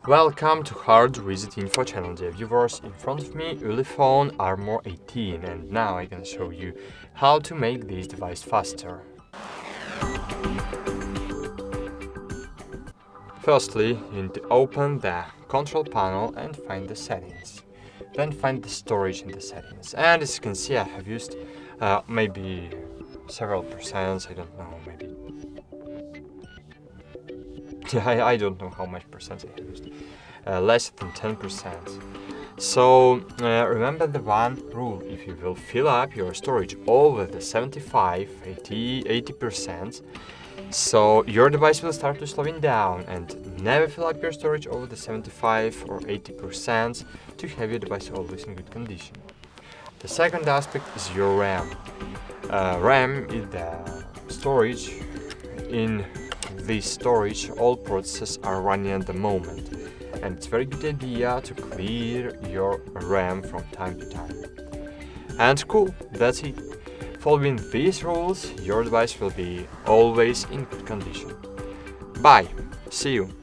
Welcome to HardReset.Info channel, dear viewers. In front of me, Ulefone Armor 18, and now I can show you how to make this device faster. Firstly, you need to open the control panel and find the settings. Then find the storage in the settings. And as you can see, I have used maybe several percents, I don't know, maybe. I don't know how much percent I have used. Less than 10%. So remember the one rule: if you will fill up your storage over the 75, 80%, so your device will start to slowing down, and never fill up your storage over the 75 or 80% to have your device always in good condition. The second aspect is your RAM. RAM is the storage. In this storage, all processes are running at the moment, and it's a very good idea to clear your RAM from time to time. And cool, that's it. Following these rules, your device will be always in good condition. Bye, see you.